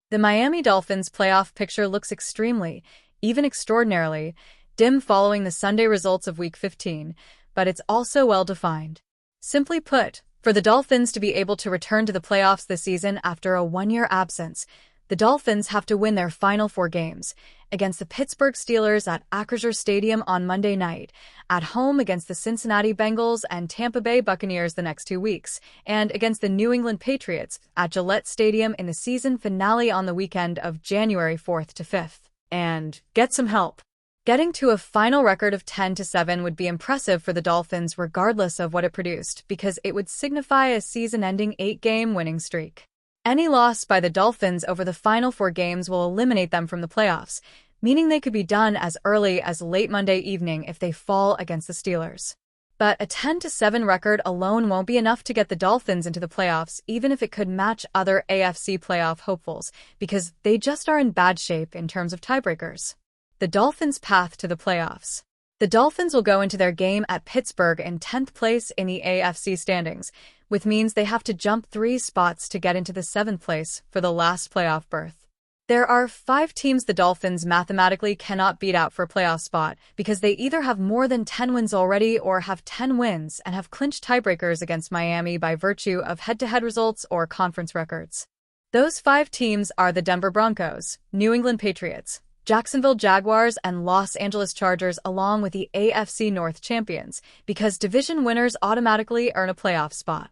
The Miami Dolphins' playoff picture looks extremely, even extraordinarily, dim following the Sunday results of Week 15, but it's also well-defined. Simply put, for the Dolphins to be able to return to the playoffs this season after a one-year absence, the Dolphins have to win their final 4 games: against the Pittsburgh Steelers at Acrisure Stadium on Monday night, at home against the Cincinnati Bengals and Tampa Bay Buccaneers the next 2 weeks, and against the New England Patriots at Gillette Stadium in the season finale on the weekend of January 4th to 5th. And get some help. Getting to a final record of 10-7 would be impressive for the Dolphins regardless of what it produced, because it would signify a season-ending 8-game winning streak. Any loss by the Dolphins over the final 4 games will eliminate them from the playoffs, meaning they could be done as early as late Monday evening if they fall against the Steelers. But a 10-7 record alone won't be enough to get the Dolphins into the playoffs, even if it could match other AFC playoff hopefuls, because they just are in bad shape in terms of tiebreakers. The Dolphins' path to the playoffs. The Dolphins will go into their game at Pittsburgh in 10th place in the AFC standings, which means they have to jump 3 spots to get into the 7th place for the last playoff berth. There are 5 teams the Dolphins mathematically cannot beat out for a playoff spot because they either have more than 10 wins already or have 10 wins and have clinched tiebreakers against Miami by virtue of head-to-head results or conference records. Those 5 teams are the Denver Broncos, New England Patriots, Jacksonville Jaguars, and Los Angeles Chargers, along with the AFC North champions, because division winners automatically earn a playoff spot.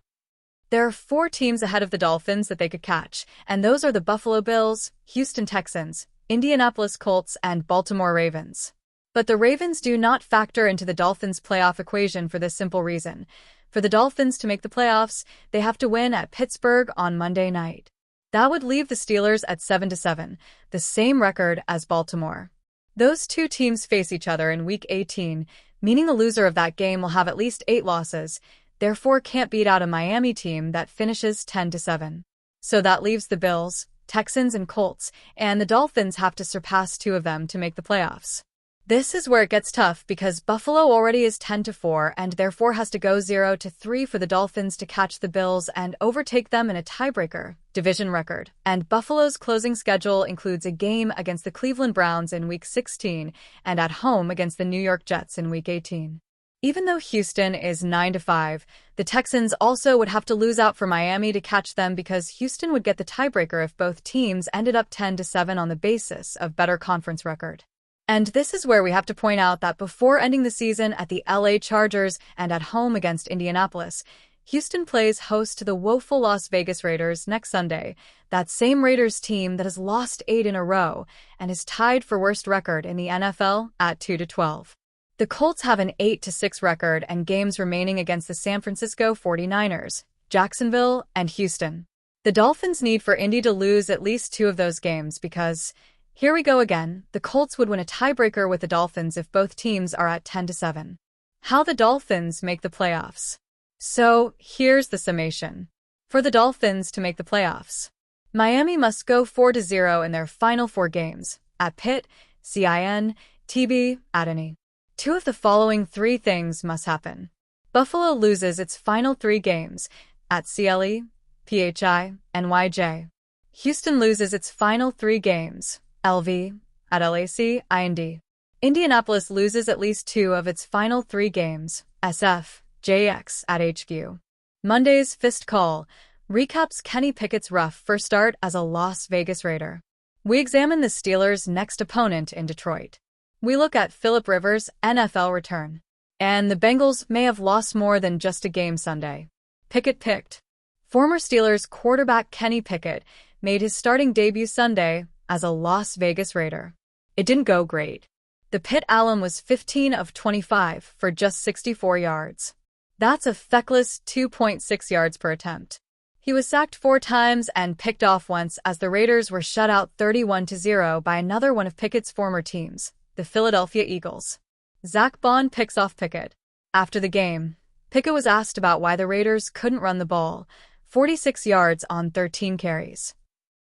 There are 4 teams ahead of the Dolphins that they could catch, and those are the Buffalo Bills, Houston Texans, Indianapolis Colts, and Baltimore Ravens. But the Ravens do not factor into the Dolphins' playoff equation for this simple reason. For the Dolphins to make the playoffs, they have to win at Pittsburgh on Monday night. That would leave the Steelers at 7-7, the same record as Baltimore. Those 2 teams face each other in Week 18, meaning the loser of that game will have at least 8 losses, therefore can't beat out a Miami team that finishes 10-7. So that leaves the Bills, Texans, and Colts, and the Dolphins have to surpass 2 of them to make the playoffs. This is where it gets tough because Buffalo already is 10-4 and therefore has to go 0-3 for the Dolphins to catch the Bills and overtake them in a tiebreaker division record. And Buffalo's closing schedule includes a game against the Cleveland Browns in Week 16 and at home against the New York Jets in Week 18. Even though Houston is 9-5, the Texans also would have to lose out for Miami to catch them because Houston would get the tiebreaker if both teams ended up 10-7 on the basis of better conference record. And this is where we have to point out that before ending the season at the LA Chargers and at home against Indianapolis, Houston plays host to the woeful Las Vegas Raiders next Sunday, that same Raiders team that has lost 8 in a row and is tied for worst record in the NFL at 2-12. The Colts have an 8-6 record and games remaining against the San Francisco 49ers, Jacksonville, and Houston. The Dolphins need for Indy to lose at least 2 of those games because, here we go again, the Colts would win a tiebreaker with the Dolphins if both teams are at 10-7. How the Dolphins make the playoffs. So, here's the summation. For the Dolphins to make the playoffs, Miami must go 4-0 in their final 4 games, at Pitt, CIN, TB, at any. 2 of the following 3 things must happen. Buffalo loses its final 3 games, at CLE, PHI, NYJ. Houston loses its final 3 games, LV, at LAC, IND. Indianapolis loses at least 2 of its final 3 games, SF, JX, at HQ. Monday's Fist Call recaps Kenny Pickett's rough first start as a Las Vegas Raider. We examine the Steelers' next opponent in Detroit. We look at Phillip Rivers' NFL return. And the Bengals may have lost more than just a game Sunday. Pickett picked. Former Steelers quarterback Kenny Pickett made his starting debut Sunday as a Las Vegas Raider. It didn't go great. The Pitt alum was 15 of 25 for just 64 yards. That's a feckless 2.6 yards per attempt. He was sacked 4 times and picked off once as the Raiders were shut out 31-0 by another one of Pickett's former teams, the Philadelphia Eagles. Zach Bond picks off Pickett. After the game, Pickett was asked about why the Raiders couldn't run the ball, 46 yards on 13 carries.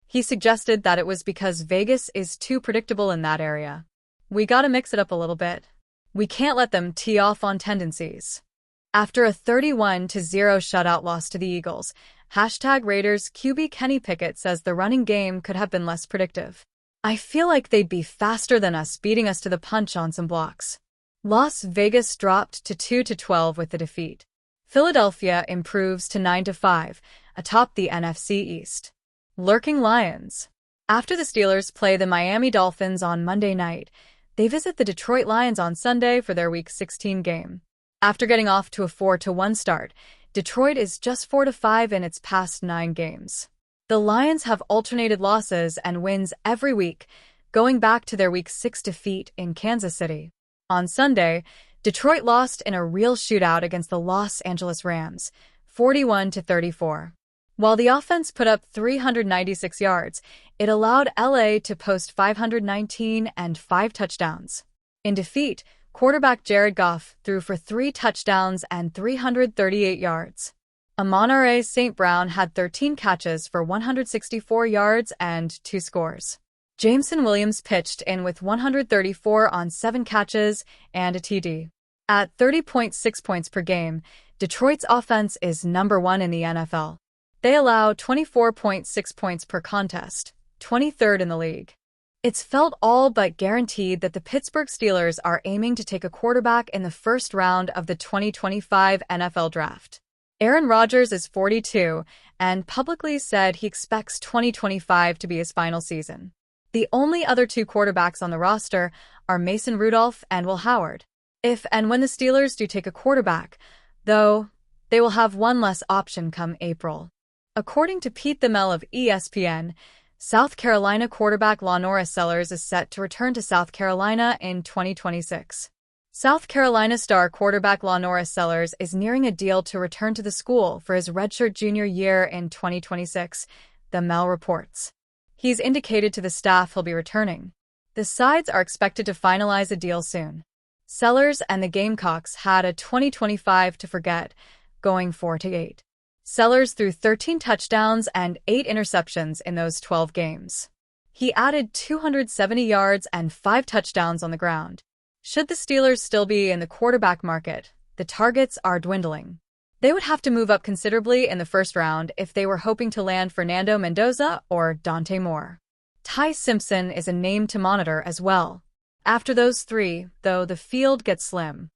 He suggested that it was because Vegas is too predictable in that area. We gotta mix it up a little bit. We can't let them tee off on tendencies. After a 31-0 shutout loss to the Eagles, #Raiders QB Kenny Pickett says the running game could have been less predictive. I feel like they'd be faster than us, beating us to the punch on some blocks. Las Vegas dropped to 2-12 with the defeat. Philadelphia improves to 9-5, atop the NFC East. Lurking Lions. After the Steelers play the Miami Dolphins on Monday night, they visit the Detroit Lions on Sunday for their Week 16 game. After getting off to a 4-1 start, Detroit is just 4-5 in its past 9 games. The Lions have alternated losses and wins every week, going back to their Week 6 defeat in Kansas City. On Sunday, Detroit lost in a real shootout against the Los Angeles Rams, 41-34. While the offense put up 396 yards, it allowed LA to post 519 and 5 touchdowns. In defeat, quarterback Jared Goff threw for 3 touchdowns and 338 yards. Amon-Ra St. Brown had 13 catches for 164 yards and 2 scores. Jameson Williams pitched in with 134 on 7 catches and a TD. At 30.6 points per game, Detroit's offense is number 1 in the NFL. They allow 24.6 points per contest, 23rd in the league. It's felt all but guaranteed that the Pittsburgh Steelers are aiming to take a quarterback in the first round of the 2025 NFL Draft. Aaron Rodgers is 42 and publicly said he expects 2025 to be his final season. The only other 2 quarterbacks on the roster are Mason Rudolph and Will Howard. If and when the Steelers do take a quarterback, though, they will have one less option come April. According to Pete Thamel of ESPN, South Carolina quarterback Norris Sellers is set to return to South Carolina in 2026. South Carolina star quarterback Norris Sellers is nearing a deal to return to the school for his redshirt junior year in 2026, Thamel reports. He's indicated to the staff he'll be returning. The sides are expected to finalize a deal soon. Sellers and the Gamecocks had a 2025 to forget, going 4-8. Sellers threw 13 touchdowns and 8 interceptions in those 12 games. He added 270 yards and 5 touchdowns on the ground. Should the Steelers still be in the quarterback market, the targets are dwindling. They would have to move up considerably in the first round if they were hoping to land Fernando Mendoza or Dante Moore. Ty Simpson is a name to monitor as well. After those 3, though, the field gets slim.